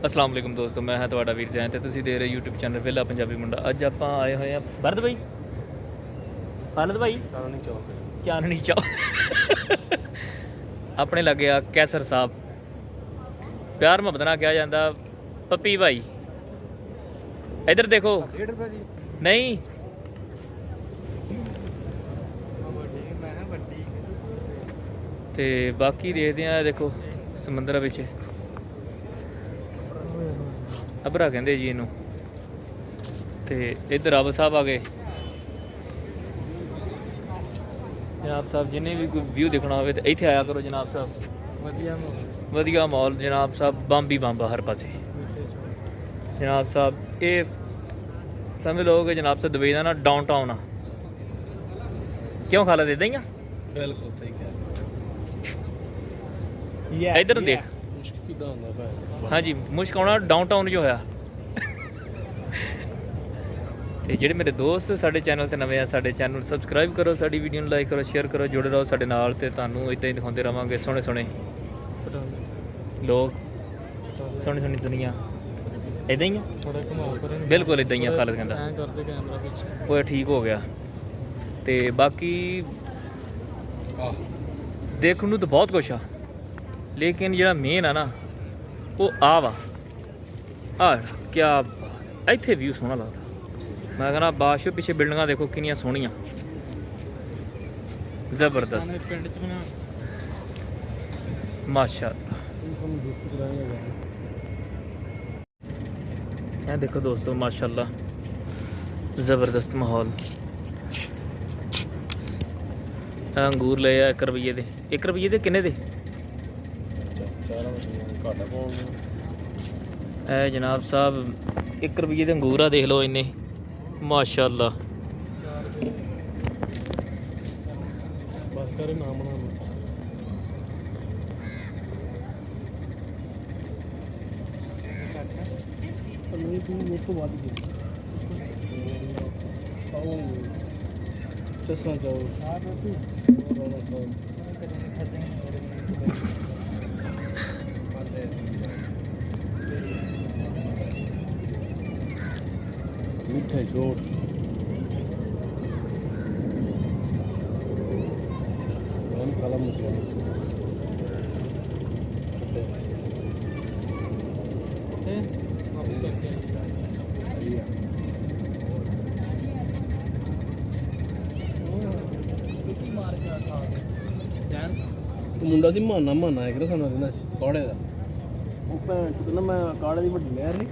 अस्सलाम वालेकुम दोस्तों, मैं हाँ ਤੁਹਾਡਾ ਵੀਰ ਜੈਨ ਤੇ ਤੁਸੀਂ ਦੇਖ ਰਹੇ YouTube ਚੈਨਲ ਵਿਹਲਾ ਪੰਜਾਬੀ ਮੁੰਡਾ। ਅੱਜ ਆਪਾਂ ਆਏ ਹੋਏ ਆ ਭਰਤ ਭਾਈ, ਹਾਲਤ ਭਾਈ ਚਾਨਣੀ ਚੌਕ ਆਪਣੇ ਲੱਗੇ ਆ ਕੈਸਰ ਸਾਹਿਬ, ਪਿਆਰ ਮੁਹੱਬਤ ਨਾਲ ਕਿਹਾ ਜਾਂਦਾ ਪੱਪੀ ਭਾਈ। इधर देखो नहीं ਤੇ ਬਾਕੀ ਦੇਖਦੇ ਆ। ਦੇਖੋ ਸਮੁੰਦਰ ਵਿੱਚ ਅਬਰਾ ਕਹਿੰਦੇ ਜੀ ਇਹਨੂੰ। ਤੇ ਇੱਧਰ ਆਬ ਸਾਹਿਬ ਆ ਗਏ। ਜਨਾਬ ਸਾਹਿਬ ਜਿੰਨੇ ਵੀ ਕੋਈ ਵਿਊ ਦੇਖਣਾ ਹੋਵੇ ਤਾਂ ਇੱਥੇ ਆਇਆ ਕਰੋ ਜਨਾਬ ਸਾਹਿਬ। ਵਧੀਆ ਮਾਹੌਲ ਜਨਾਬ ਸਾਹਿਬ, ਬੰਬੀ ਬੰਬਾ ਹਰ ਪਾਸੇ ਜਨਾਬ ਸਾਹਿਬ। ਇਹ ਸਮਝ ਲਓ ਕਿ ਜਨਾਬ ਸਾਹਿਬ ਦੁਬਈ ਦਾ ਨਾ ਡਾਊਨ ਟਾਊਨ ਆ। ਕਿਉਂ ਖਾਲਾ ਦੇ ਦਈਆਂ? ਬਿਲਕੁਲ ਸਹੀ ਕਹਿ इधर देख। हाँ जी, मुश्क आना डाउन टाउन जो होया। ਤੇ ਜਿਹੜੇ ਮੇਰੇ ਦੋਸਤ ਸਾਡੇ ਚੈਨਲ ਤੇ ਨਵੇਂ ਆ, ਸਾਡੇ ਚੈਨਲ ਨੂੰ ਸਬਸਕ੍ਰਾਈਬ ਕਰੋ, ਸਾਡੀ ਵੀਡੀਓ ਨੂੰ ਲਾਈਕ ਕਰੋ, ਸ਼ੇਅਰ ਕਰੋ, ਜੁੜੇ ਰਹੋ ਸਾਡੇ ਨਾਲ। ਤੇ ਤੁਹਾਨੂੰ ਇਦਾਂ ਹੀ ਦਿਖਾਉਂਦੇ ਰਵਾਂਗੇ ਸੋਹਣੇ ਸੋਹਣੇ ਲੋਕ, ਸੋਹਣੀ ਸੋਹਣੀ ਦੁਨੀਆ। ਇਦਾਂ ਹੀ ਆ, ਬਿਲਕੁਲ ਇਦਾਂ ਹੀ ਆ। ਖਾਲਦ ਕਹਿੰਦਾ ਉਹ ਠੀਕ ਹੋ ਗਿਆ। ਤੇ ਬਾਕੀ ਦੇਖਣ ਨੂੰ ਤਾਂ ਬਹੁਤ ਕੁਛ ਆ, ਲੇਕਿਨ ਜਿਹੜਾ ਮੇਨ ਆ ਨਾ ਉਹ ਆ ਵਾ। ਆ ਕਿਆ ਇੱਥੇ ਵਿਊ ਸੋਹਣਾ ਲੱਗਦਾ। ਮੈਂ ਕਹਿੰਦਾ ਬਾਸ਼ੋ ਪਿੱਛੇ ਬਿਲਡਿੰਗਾਂ ਦੇਖੋ ਕਿੰਨੀਆਂ ਸੋਹਣੀਆਂ, ਜ਼ਬਰਦਸਤ ਮਾਸ਼ਾਅੱਲਾ। ਇਹ ਦੇਖੋ ਦੋਸਤੋ ਮਾਸ਼ਾਅੱਲਾ, ਜ਼ਬਰਦਸਤ ਮਾਹੌਲ। ਅੰਗੂਰ ਲਏ ਆ 1 ਰੁਪਈਏ ਦੇ। 1 ਰੁਪਈਏ ਦੇ ਕਿੰਨੇ ਦੇ? ਇਹ ਜਨਾਬ ਸਾਹਿਬ 1 ਰੁਪਈਏ ਦੇ ਅੰਗੂਰ ਆ, ਦੇਖ ਲਓ ਇੰਨੇ ਮਾਸ਼ਾਅੱਲਾ। ਬਸ ਕਰ ਨਾਮ ਬਣਾ ਲਓ। ਨਹੀਂ ਤੂੰ ਉਹ ਤੋਂ ਵੱਧ ਦੇ ਆਓ ਚਸਨਾ ਜਾਓ ਆ ਤੂੰ ਰੋਣਾ ਚਾਹ ਮਿੱਠੇ ਜੋੜ ਮੈਂ ਕਾਲਾ ਮੁੱਕਿਆ ਮੁੰਡਾ ਸੀ ਮਾਨਾ ਇੱਕ ਸਾਨੂੰ ਰਹਿੰਦਾ ਸੀ ਕਾੜੇ ਦਾ। ਉਹ ਭੈਣ ਚ ਕਹਿੰਦਾ ਮੈਂ ਕਾੜੇ ਦੀ ਵੱਡੀ ਨਹਿਰ ਨਹੀਂ